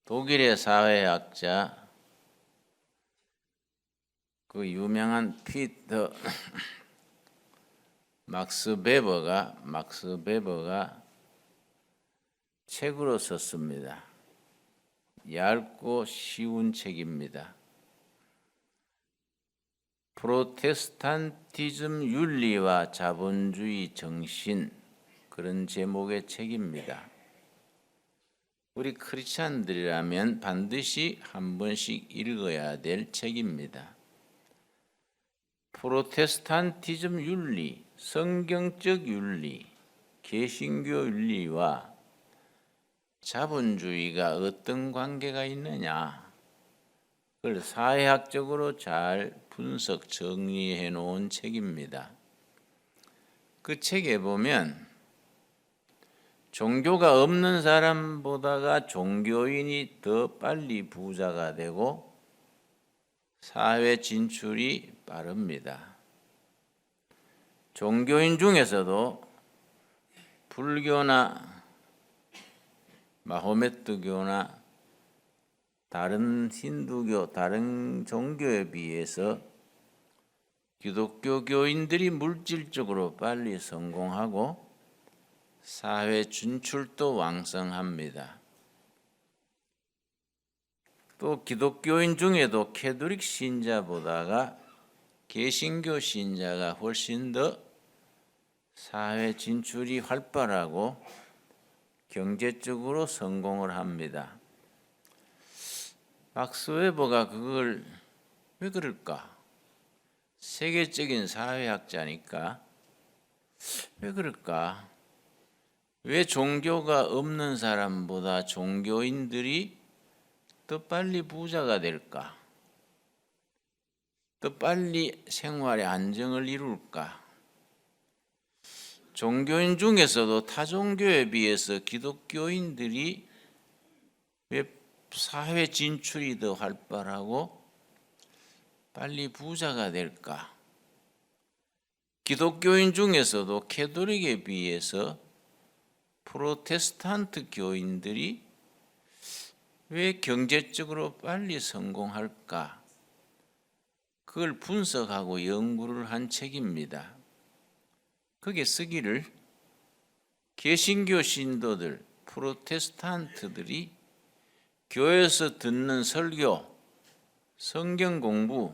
독일의 사회학자 그 유명한 피터 막스 베버가 책으로 썼습니다. 얇고 쉬운 책입니다. 프로테스탄티즘 윤리와 자본주의 정신, 그런 제목의 책입니다. 우리 크리스찬들이라면 반드시 한 번씩 읽어야 될 책입니다. 프로테스탄티즘 윤리, 성경적 윤리, 개신교 윤리와 자본주의가 어떤 관계가 있느냐, 그걸 사회학적으로 잘 분석 정리해 놓은 책입니다. 그 책에 보면 종교가 없는 사람보다가 종교인이 더 빨리 부자가 되고 사회 진출이 빠릅니다. 종교인 중에서도 불교나 마호메트교나 다른 힌두교, 다른 종교에 비해서 기독교 교인들이 물질적으로 빨리 성공하고 사회 진출도 왕성합니다. 또 기독교인 중에도 캐톨릭 신자보다가 개신교 신자가 훨씬 더 사회 진출이 활발하고 경제적으로 성공을 합니다. 막스 웨버가 그걸 왜 그럴까? 세계적인 사회학자니까 왜 그럴까? 왜 종교가 없는 사람보다 종교인들이 더 빨리 부자가 될까? 더 빨리 생활의 안정을 이룰까? 종교인 중에서도 타종교에 비해서 기독교인들이 왜 사회 진출이 더 활발하고 빨리 부자가 될까? 기독교인 중에서도 캐톨릭에 비해서 프로테스탄트 교인들이 왜 경제적으로 빨리 성공할까? 그걸 분석하고 연구를 한 책입니다. 거기에 쓰기를 개신교 신도들, 프로테스탄트들이 교회에서 듣는 설교, 성경 공부,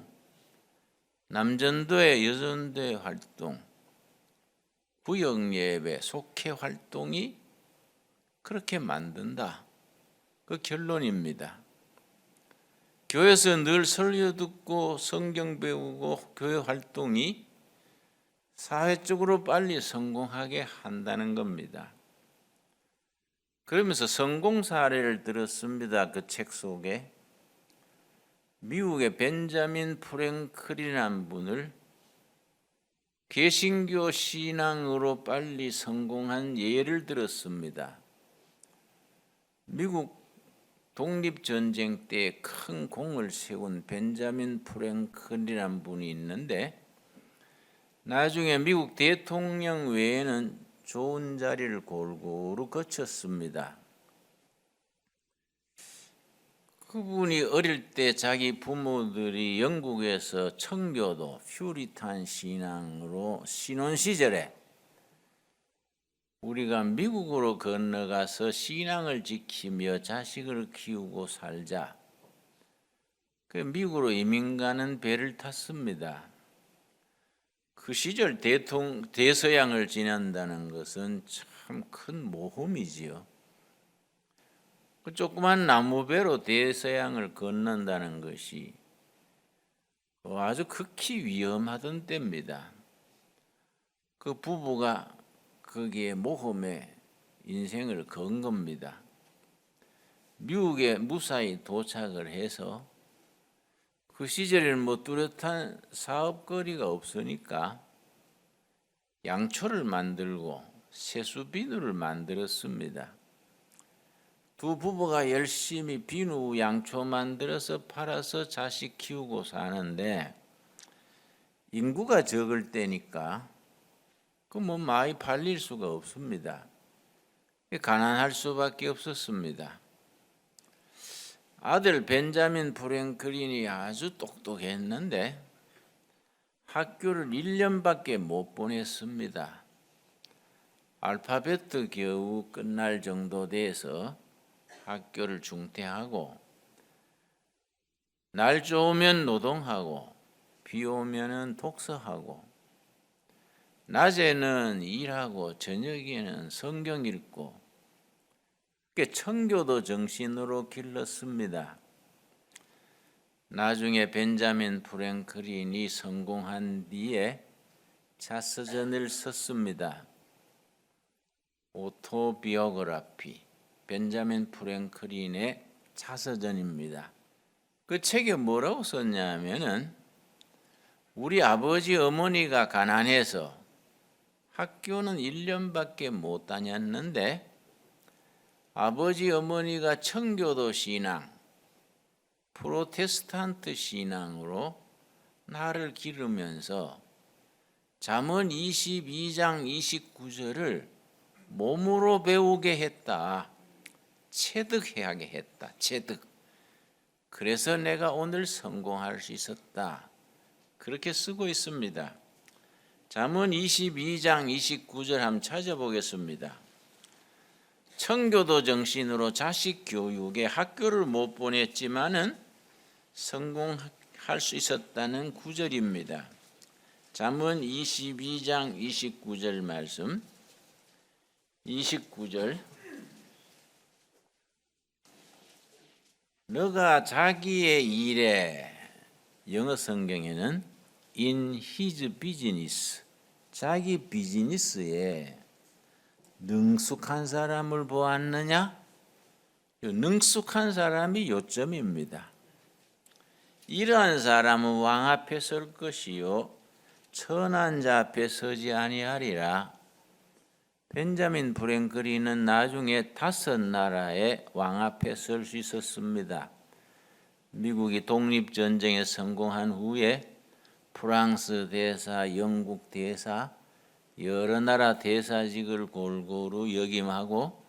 남전도회, 여전도회 활동, 구역예배, 속회 활동이 그렇게 만든다. 그 결론입니다. 교회에서 늘 설교 듣고 성경 배우고 교회 활동이 사회적으로 빨리 성공하게 한다는 겁니다. 그러면서 성공 사례를 들었습니다. 그 책 속에 미국의 벤자민 프랭클이라는 분을 개신교 신앙으로 빨리 성공한 예를 들었습니다. 미국 독립전쟁 때 큰 공을 세운 벤자민 프랭클이라는 분이 있는데 나중에 미국 대통령 외에는 좋은 자리를 골고루 거쳤습니다. 그분이 어릴 때 자기 부모들이 영국에서 청교도 퓨리탄 신앙으로 신혼 시절에 우리가 미국으로 건너가서 신앙을 지키며 자식을 키우고 살자. 그 미국으로 이민 가는 배를 탔습니다. 그 시절 대서양을 지난다는 것은 참 큰 모험이지요. 그 조그만 나무배로 대서양을 건넌다는 것이 아주 극히 위험하던 때입니다. 그 부부가 거기에 모험에 인생을 건 겁니다. 미국에 무사히 도착을 해서 그 시절에는 뚜렷한 사업거리가 없으니까 양초를 만들고 세수 비누를 만들었습니다. 두 부부가 열심히 비누 양초 만들어서 팔아서 자식 키우고 사는데 인구가 적을 때니까 많이 팔릴 수가 없습니다. 가난할 수밖에 없었습니다. 아들 벤자민 프랭클린이 아주 똑똑했는데 학교를 1년밖에 못 보냈습니다. 알파벳도 겨우 끝날 정도 돼서 학교를 중퇴하고 날 좋으면 노동하고 비 오면은 독서하고 낮에는 일하고 저녁에는 성경 읽고 청교도 정신으로 길렀습니다. 나중에 벤자민 프랭클린이 성공한 뒤에 자서전을 썼습니다. 오토비오그래피, 벤자민 프랭클린의 자서전입니다. 그 책에 뭐라고 썼냐면은 우리 아버지 어머니가 가난해서 학교는 1년밖에 못 다녔는데 아버지 어머니가 청교도 신앙, 프로테스탄트 신앙으로 나를 기르면서 잠언 22장 29절을 몸으로 배우게 했다. 체득하게 했다. 체득. 그래서 내가 오늘 성공할 수 있었다. 그렇게 쓰고 있습니다. 잠언 22장 29절 한번 찾아보겠습니다. 청교도 정신으로 자식 교육에 학교를 못 보냈지만은 성공할 수 있었다는 구절입니다. 잠언 22장 29절 말씀. 29절. 너가 자기의 일에, 영어 성경에는 in his business, 자기 비즈니스에 능숙한 사람을 보았느냐? 능숙한 사람이 요점입니다. 이러한 사람은 왕 앞에 설 것이요 천한 자 앞에 서지 아니하리라. 벤자민 프랭클린은 나중에 5나라의 왕 앞에 설 수 있었습니다. 미국이 독립전쟁에 성공한 후에 프랑스 대사, 영국 대사, 여러 나라 대사직을 골고루 역임하고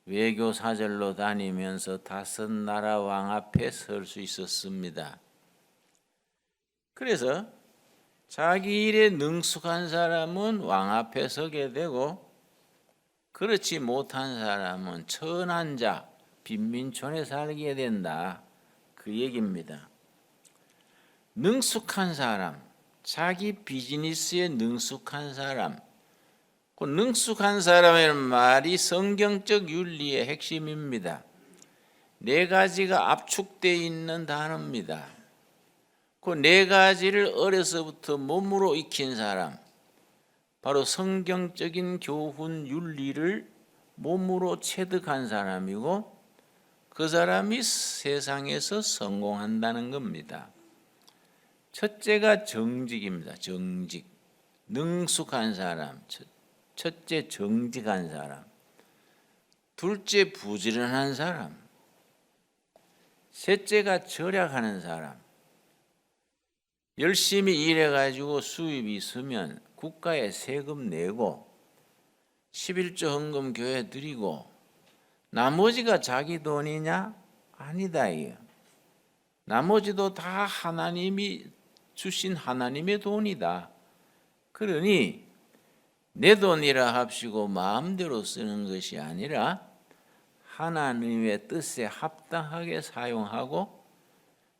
외교사절로 다니면서 5나라 왕 앞에 설 수 있었습니다. 그래서 자기 일에 능숙한 사람은 왕 앞에 서게 되고 그렇지 못한 사람은 천한 자, 빈민촌에 살게 된다. 그 얘기입니다. 능숙한 사람, 자기 비즈니스에 능숙한 사람, 그 능숙한 사람의 말이 성경적 윤리의 핵심입니다. 4가지가 압축되어 있는 단어입니다. 그 4가지를 어려서부터 몸으로 익힌 사람, 바로 성경적인 교훈 윤리를 몸으로 체득한 사람이고 그 사람이 세상에서 성공한다는 겁니다. 첫째가 정직입니다. 정직. 능숙한 사람. 첫째 정직한 사람. 둘째 부지런한 사람. 셋째가 절약하는 사람. 열심히 일해가지고 수입이 있으면 국가에 세금 내고 11조 헌금 교회 드리고 나머지가 자기 돈이냐? 아니다 이요. 나머지도 다 하나님이 주신 하나님의 돈이다. 그러니 내 돈이라 합시고 마음대로 쓰는 것이 아니라 하나님의 뜻에 합당하게 사용하고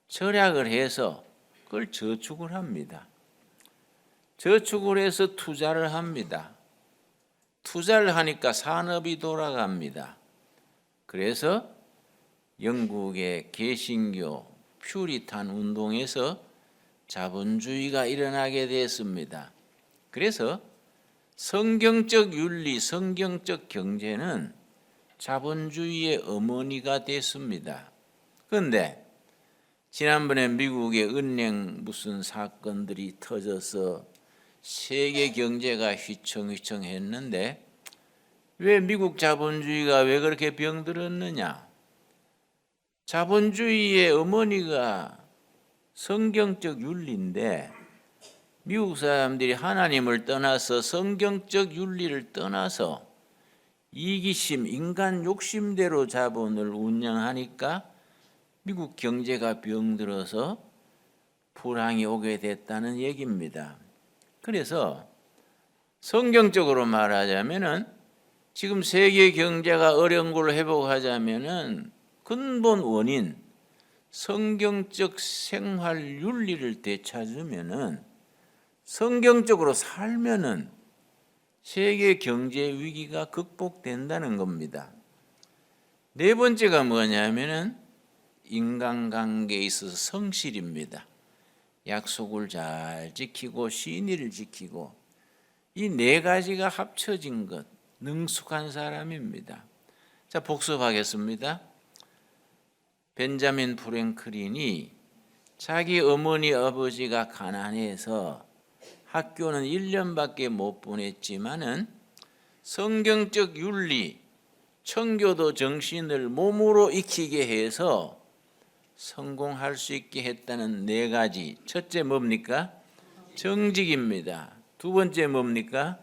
절약을 해서 그걸 저축을 합니다. 저축을 해서 투자를 합니다. 투자를 하니까 산업이 돌아갑니다. 그래서 영국의 개신교 퓨리탄 운동에서 자본주의가 일어나게 됐습니다. 그래서 성경적 윤리, 성경적 경제는 자본주의의 어머니가 됐습니다. 그런데 지난번에 미국의 은행 무슨 사건들이 터져서 세계 경제가 휘청휘청했는데 왜 미국 자본주의가 왜 그렇게 병들었느냐? 자본주의의 어머니가 성경적 윤리인데 미국 사람들이 하나님을 떠나서 성경적 윤리를 떠나서 이기심, 인간 욕심대로 자본을 운영하니까 미국 경제가 병들어서 불황이 오게 됐다는 얘기입니다. 그래서 성경적으로 말하자면은 지금 세계 경제가 어려운 걸 회복하자면은 근본 원인 성경적 생활 윤리를 되찾으면은 성경적으로 살면은 세계 경제 위기가 극복된다는 겁니다. 네 번째가 뭐냐면은 인간관계에 있어서 성실입니다. 약속을 잘 지키고 신의를 지키고 이 네 가지가 합쳐진 것, 능숙한 사람입니다. 자, 복습하겠습니다. 벤자민 프랭클린이 자기 어머니 아버지가 가난해서 학교는 1년밖에 못 보냈지만은 성경적 윤리, 청교도 정신을 몸으로 익히게 해서 성공할 수 있게 했다는 네 가지. 첫째 뭡니까? 정직입니다. 두 번째 뭡니까?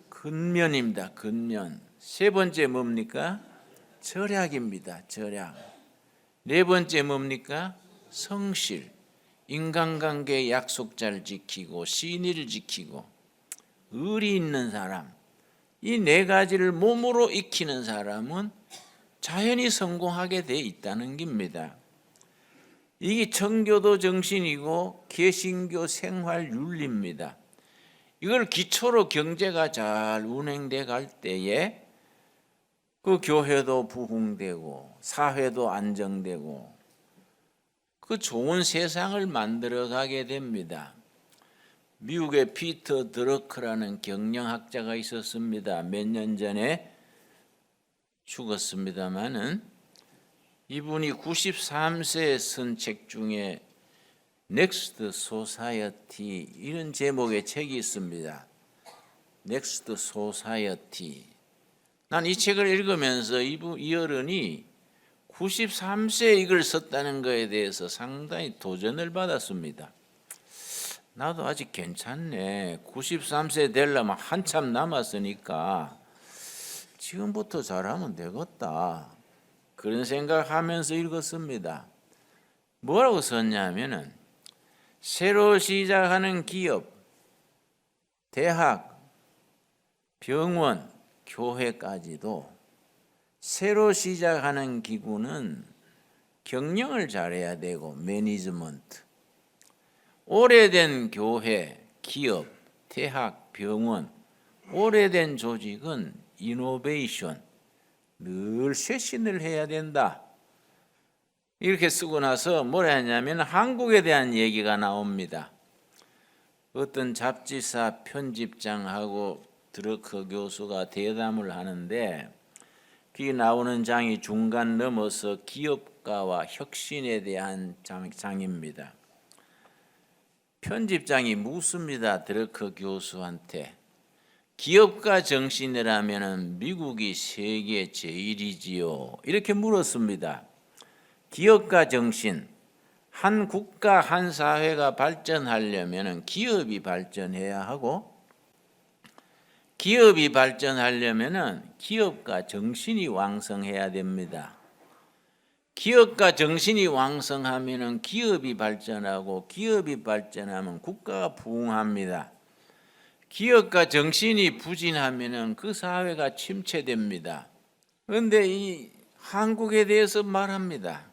근면입니다. 근면. 세 번째 뭡니까? 절약입니다. 절약. 네 번째 뭡니까? 성실. 인간관계 약속 잘 지키고 신의를 지키고 의리 있는 사람. 이 네 가지를 몸으로 익히는 사람은 자연히 성공하게 돼 있다는 겁니다. 이게 청교도 정신이고 개신교 생활 윤리입니다. 이걸 기초로 경제가 잘 운행돼 갈 때에 그 교회도 부흥되고 사회도 안정되고 그 좋은 세상을 만들어 가게 됩니다. 미국의 피터 드러크라는 경영학자가 있었습니다. 몇 년 전에 죽었습니다마는 이분이 93세에 쓴 책 중에 Next Society 이런 제목의 책이 있습니다. Next Society. 난 이 책을 읽으면서 이 어른이 93세에 이걸 썼다는 것에 대해서 상당히 도전을 받았습니다. 나도 아직 괜찮네. 93세 되려면 한참 남았으니까 지금부터 잘하면 되겠다. 그런 생각하면서 읽었습니다. 뭐라고 썼냐면은 새로 시작하는 기업, 대학, 병원, 교회까지도 새로 시작하는 기구는 경영을 잘해야 되고 매니지먼트. 오래된 교회, 기업, 대학, 병원, 오래된 조직은 이노베이션, 늘 쇄신을 해야 된다. 이렇게 쓰고 나서 뭐라 했냐면 한국에 대한 얘기가 나옵니다. 어떤 잡지사 편집장하고 드러커 교수가 대담을 하는데 거기 나오는 장이 중간 넘어서 기업가와 혁신에 대한 장입니다. 편집장이 묻습니다. 드러커 교수한테. 기업가 정신이라면 미국이 세계 제일이지요. 이렇게 물었습니다. 기업가 정신, 한 국가 한 사회가 발전하려면 기업이 발전해야 하고 기업이 발전하려면 기업가 정신이 왕성해야 됩니다. 기업가 정신이 왕성하면 기업이 발전하고 기업이 발전하면 국가가 부흥합니다. 기업가 정신이 부진하면 그 사회가 침체됩니다. 그런데 이 한국에 대해서 말합니다.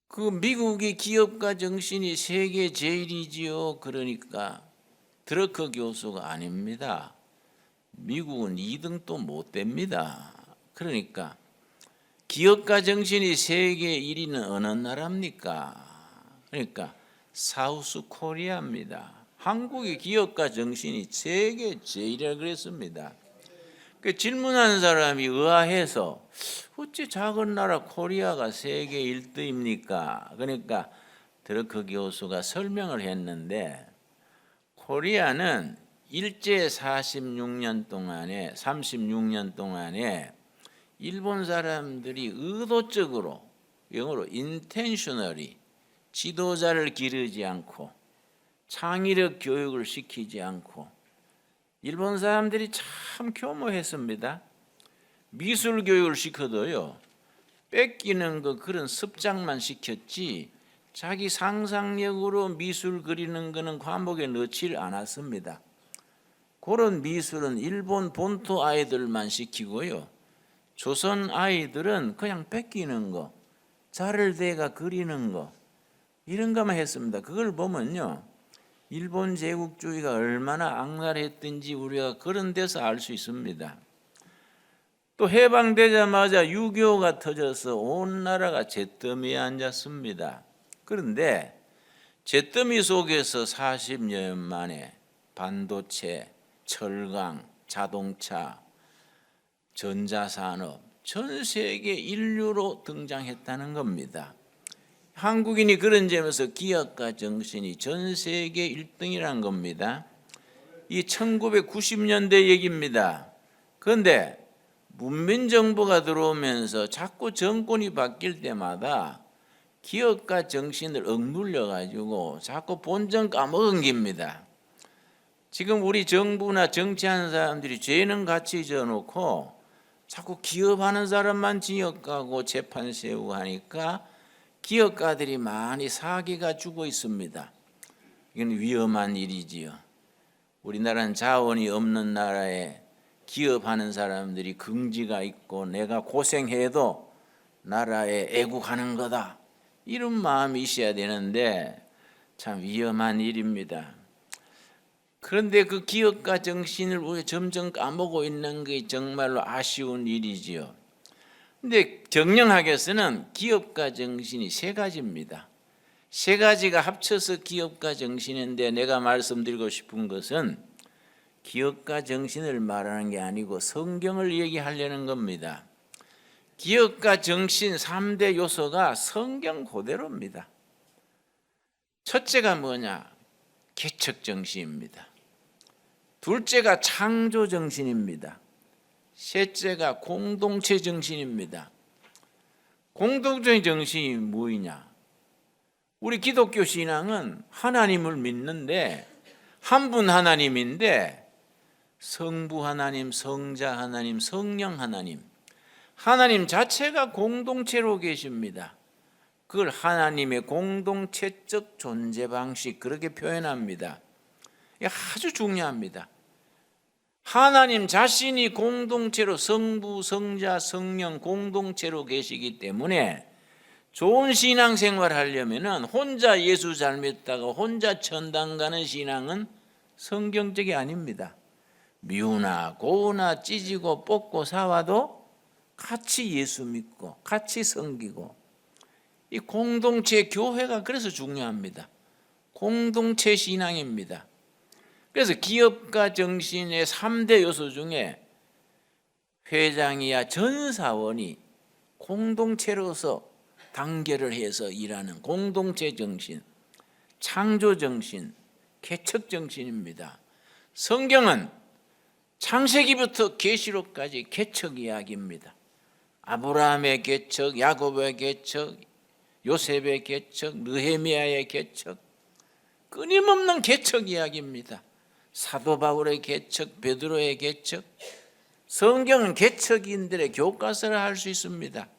그 미국이 기업가 정신이 세계 제일이지요. 그러니까 드러커 교수가 아닙니다. 미국은 2등도 못 됩니다. 그러니까 기업가 정신이 세계 1위는 어느 나라입니까? 그러니까 사우스 코리아입니다. 한국의 기업가 정신이 세계 제일이라고 그랬습니다. 그 질문하는 사람이 의아해서 어찌 작은 나라 코리아가 세계 1등입니까? 그러니까 드러커 교수가 설명을 했는데 코리아는 일제 36년 동안에 일본 사람들이 의도적으로 영어로 intentionally 지도자를 기르지 않고 창의력 교육을 시키지 않고 일본 사람들이 참 교모했습니다. 미술 교육을 시켜도요 뺏기는 거 그런 습작만 시켰지 자기 상상력으로 미술 그리는 거는 과목에 넣지를 않았습니다. 그런 미술은 일본 본토 아이들만 시키고요. 조선 아이들은 그냥 뺏기는 거, 자를 대가 그리는 거 이런 것만 했습니다. 그걸 보면요, 일본 제국주의가 얼마나 악랄했든지 우리가 그런 데서 알 수 있습니다. 또 해방되자마자 유교가 터져서 온 나라가 잿더미에 앉았습니다. 그런데 잿더미 속에서 40년 만에 반도체, 철강, 자동차, 전자산업 전 세계 인류로 등장했다는 겁니다. 한국인이 그런 점에서 기업가 정신이 전 세계 1등이라는 겁니다. 이 1990년대 얘기입니다. 그런데 문민정부가 들어오면서 자꾸 정권이 바뀔 때마다 기업가 정신을 억눌려 가지고 자꾸 본전 까먹은 겁니다. 지금 우리 정부나 정치하는 사람들이 죄는 같이 져놓고 자꾸 기업하는 사람만 징역 가고 재판 세우고 하니까 기업가들이 많이 사기가 죽어 있습니다. 이건 위험한 일이지요. 우리나라는 자원이 없는 나라에 기업하는 사람들이 긍지가 있고 내가 고생해도 나라에 애국하는 거다 이런 마음이 있어야 되는데 참 위험한 일입니다. 그런데 그 기업가 정신을 우리가 점점 까먹고 있는 게 정말로 아쉬운 일이지요. 근데 경영학에서는 기업가 정신이 세 가지입니다. 세 가지가 합쳐서 기업가 정신인데 내가 말씀드리고 싶은 것은 기업가 정신을 말하는 게 아니고 성경을 얘기하려는 겁니다. 기업가 정신 3대 요소가 성경 그대로입니다. 첫째가 뭐냐? 개척 정신입니다. 둘째가 창조 정신입니다. 셋째가 공동체 정신입니다. 공동체 정신이 뭐냐? 우리 기독교 신앙은 하나님을 믿는데 한 분 하나님인데 성부 하나님, 성자 하나님, 성령 하나님, 하나님 자체가 공동체로 계십니다. 그걸 하나님의 공동체적 존재 방식 그렇게 표현합니다. 이게 아주 중요합니다. 하나님 자신이 공동체로 성부, 성자, 성령 공동체로 계시기 때문에 좋은 신앙생활 하려면 혼자 예수 잘 믿다가 혼자 천당 가는 신앙은 성경적이 아닙니다. 미우나 고우나 찢고 뽑고 사와도 같이 예수 믿고 같이 섬기고 이 공동체 교회가 그래서 중요합니다. 공동체 신앙입니다. 그래서 기업가 정신의 3대 요소 중에 회장이야 전 사원이 공동체로서 단결을 해서 일하는 공동체 정신, 창조 정신, 개척 정신입니다. 성경은 창세기부터 계시록까지 개척 이야기입니다. 아브라함의 개척, 야곱의 개척, 요셉의 개척, 느헤미야의 개척, 끊임없는 개척 이야기입니다. 사도 바울의 개척, 베드로의 개척, 성경은 개척인들의 교과서를 할 수 있습니다.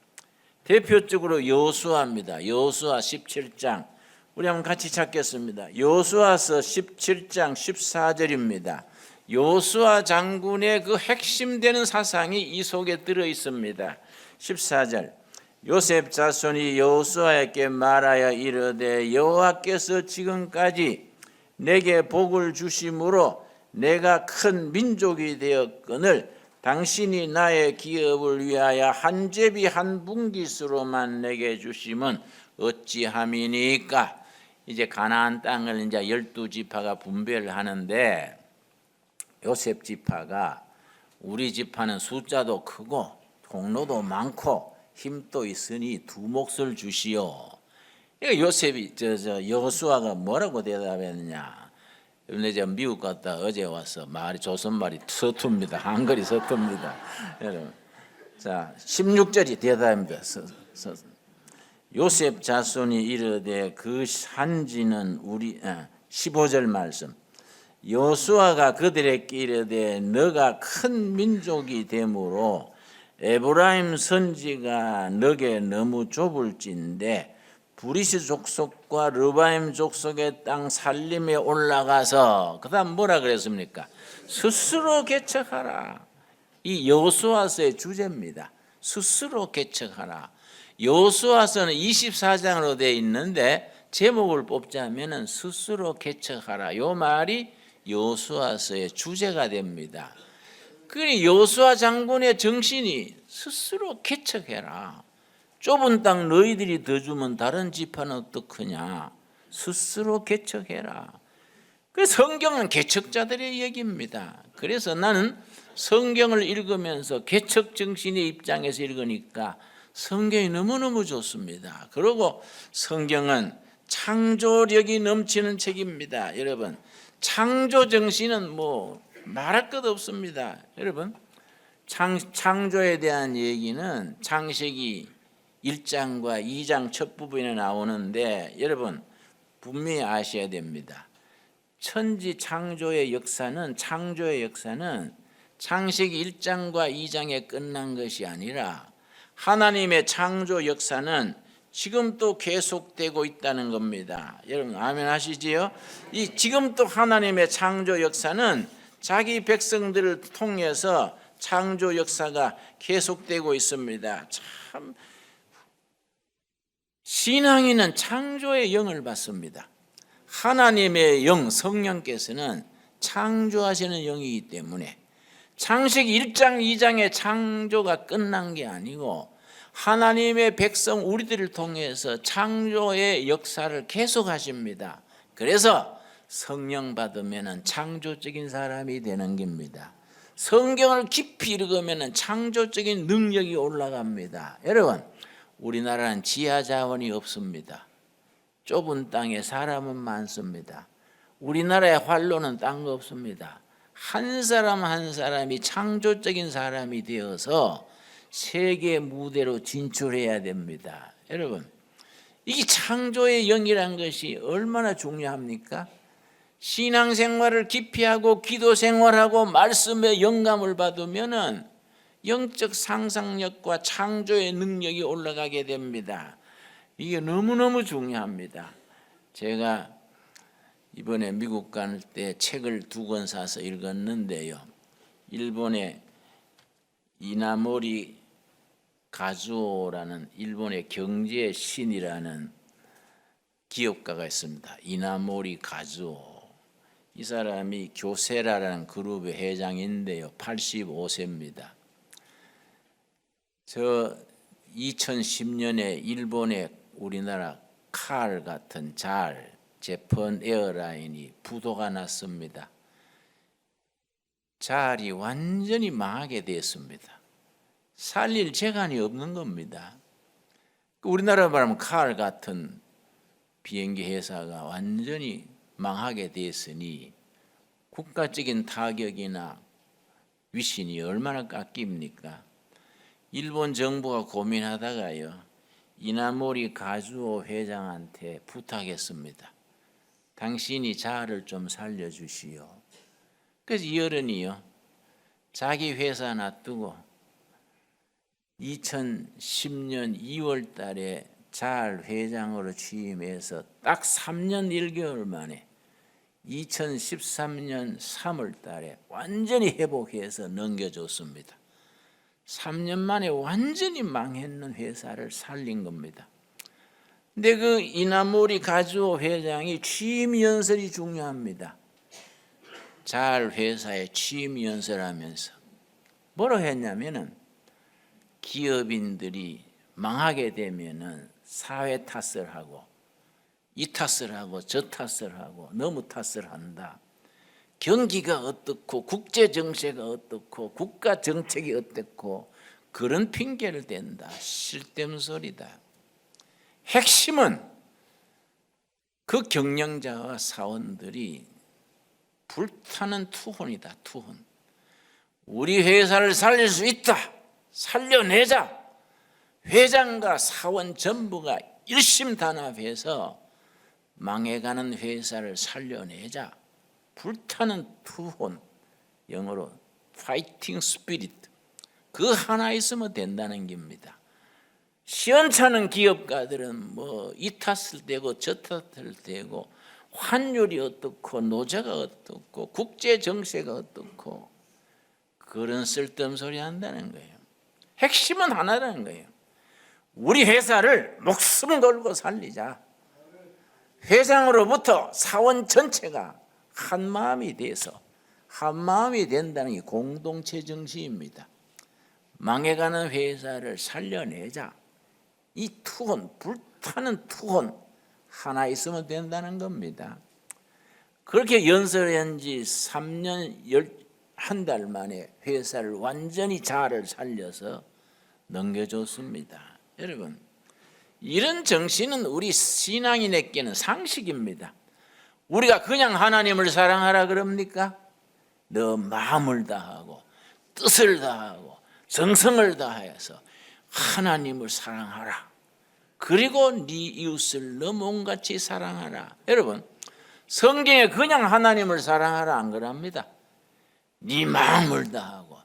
대표적으로 여호수아입니다. 여호수아 17장 우리 한번 같이 찾겠습니다. 여호수아서 17장 14절입니다. 여호수아 장군의 그 핵심되는 사상이 이 속에 들어 있습니다. 14절 요셉 자손이 여호수아에게 말하여 이르되 여호와께서 지금까지 내게 복을 주심으로 내가 큰 민족이 되었거늘 당신이 나의 기업을 위하여 한 제비 한 분깃으로만 내게 주심은 어찌함이니까. 이제 가나안 땅을 이제 12지파가 분배를 하는데 요셉 지파가 우리 지파는 숫자도 크고 통로도 많고 힘도 있으니 두 몫을 주시오. 요셉이 여호수아가 뭐라고 대답했느냐? 근데 제가 미국 갔다 어제 와서 말이 조선말이 서툽니다. 한글이 서툽니다. 여러분, 자 16절이 대답입니다. 요셉 자손이 이르되 그 산지는 우리 15절 말씀. 여호수아가 그들에게 이르되 너가 큰 민족이 되므로 에브라임 선지가 너게 너무 좁을진데 브리스 족속과 르바임 족속의 땅 살림에 올라가서 그다음 뭐라 그랬습니까? 스스로 개척하라. 이 여호수아서의 주제입니다. 스스로 개척하라. 여호수아서는 24장으로 되어 있는데 제목을 뽑자면은 스스로 개척하라. 요 말이 여호수아서의 주제가 됩니다. 그러니 여호수아 장군의 정신이 스스로 개척해라. 좁은 땅 너희들이 더 주면 다른 지파는 어떡하냐. 스스로 개척해라. 그래서 성경은 개척자들의 얘기입니다. 그래서 나는 성경을 읽으면서 개척 정신의 입장에서 읽으니까 성경이 너무너무 좋습니다. 그리고 성경은 창조력이 넘치는 책입니다. 여러분, 창조 정신은 뭐 말할 것 없습니다. 여러분, 창조에 대한 얘기는 창세기 1장과 2장 첫 부분에 나오는데 여러분 분명히 아셔야 됩니다. 천지 창조의 역사는 창세기 1장과 2장에 끝난 것이 아니라 하나님의 창조 역사는 지금도 계속되고 있다는 겁니다. 여러분 아멘 하시지요? 이 지금도 하나님의 창조 역사는 자기 백성들을 통해서 창조 역사가 계속되고 있습니다. 참 신앙인은 창조의 영을 받습니다. 하나님의 영 성령께서는 창조하시는 영이기 때문에 창세기 1장 2장의 창조가 끝난 게 아니고 하나님의 백성 우리들을 통해서 창조의 역사를 계속하십니다. 그래서 성령 받으면 창조적인 사람이 되는 겁니다. 성경을 깊이 읽으면 창조적인 능력이 올라갑니다. 여러분 우리나라는 지하 자원이 없습니다. 좁은 땅에 사람은 많습니다. 우리나라의 활로는 딴 거 없습니다. 한 사람 한 사람이 창조적인 사람이 되어서 세계 무대로 진출해야 됩니다. 여러분 이 창조의 영이란 것이 얼마나 중요합니까? 신앙생활을 깊이 하고 기도 생활하고 말씀에 영감을 받으면은 영적 상상력과 창조의 능력이 올라가게 됩니다. 이게 너무너무 중요합니다. 제가 이번에 미국 갈 때 책을 2권 사서 읽었는데요. 일본의 이나모리 가즈오라는 일본의 경제의 신이라는 기업가가 있습니다. 이나모리 가즈오. 이 사람이 교세라라는 그룹의 회장인데요. 85세입니다. 저 2010년에 일본의 우리나라 칼 같은 재팬 에어라인이 부도가 났습니다. 잘이 완전히 망하게 됐습니다. 살릴 재간이 없는 겁니다. 우리나라 말하면 칼 같은 비행기 회사가 완전히 망하게 됐으니 국가적인 타격이나 위신이 얼마나 깎입니까? 일본 정부가 고민하다가요 이나모리 가즈오 회장한테 부탁했습니다. 당신이 자를 좀 살려주시오. 그래서 이 어른이요 자기 회사 놔두고 2010년 2월 달에 잘 회장으로 취임해서 딱 3년 1개월 만에 2013년 3월 달에 완전히 회복해서 넘겨줬습니다. 3년 만에 완전히 망했는 회사를 살린 겁니다. 근데 그 이나모리 가즈오 회장이 취임 연설이 중요합니다. 잘 회사에 취임 연설하면서 뭐라고 했냐면은 기업인들이 망하게 되면은 사회 탓을 하고 이 탓을 하고 저 탓을 하고 너무 탓을 한다. 경기가 어떻고 국제 정세가 어떻고 국가 정책이 어떻고 그런 핑계를 댄다. 쓸데없는 소리다. 핵심은 그 경영자와 사원들이 불타는 투혼이다. 투혼. 우리 회사를 살릴 수 있다. 살려내자. 회장과 사원 전부가 일심단합해서 망해가는 회사를 살려내자. 불타는 투혼, 영어로 파이팅 스피릿. 그 하나 있으면 된다는 겁니다. 시원찮은 기업가들은 뭐 이 탓을 대고 저 탓을 대고 환율이 어떻고 노조가 어떻고 국제 정세가 어떻고 그런 쓸데없는 소리 한다는 거예요. 핵심은 하나라는 거예요. 우리 회사를 목숨 걸고 살리자. 회장으로부터 사원 전체가 한 마음이 돼서 한 마음이 된다는 게 공동체 정신입니다. 망해가는 회사를 살려내자. 이 투혼, 불타는 투혼 하나 있으면 된다는 겁니다. 그렇게 연설한 지 3년 한 달 만에 회사를 완전히 자아를 살려서 넘겨줬습니다. 여러분, 이런 정신은 우리 신앙인에게는 상식입니다. 우리가 그냥 하나님을 사랑하라 그럽니까? 너 마음을 다하고 뜻을 다하고 정성을 다해서 하나님을 사랑하라. 그리고 네 이웃을 너 몸같이 사랑하라. 여러분, 성경에 그냥 하나님을 사랑하라 안 그럽니다. 네 마음을 다하고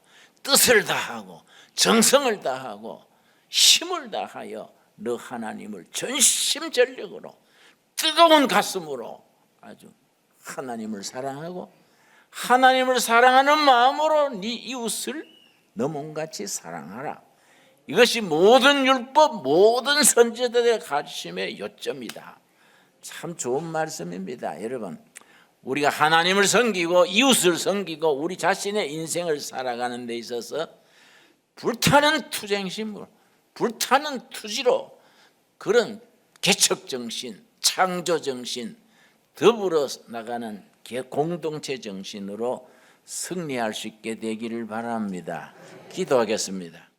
뜻을 다하고 정성을 다하고 힘을 다하여 너 하나님을 전심전력으로 뜨거운 가슴으로 아주 하나님을 사랑하고 하나님을 사랑하는 마음으로 네 이웃을 너 몸같이 사랑하라. 이것이 모든 율법, 모든 선지자들의 가르침의 요점이다. 참 좋은 말씀입니다. 여러분, 우리가 하나님을 섬기고 이웃을 섬기고 우리 자신의 인생을 살아가는 데 있어서 불타는 투쟁심으로, 불타는 투지로 그런 개척정신, 창조정신, 더불어 나가는 공동체 정신으로 승리할 수 있게 되기를 바랍니다. 기도하겠습니다.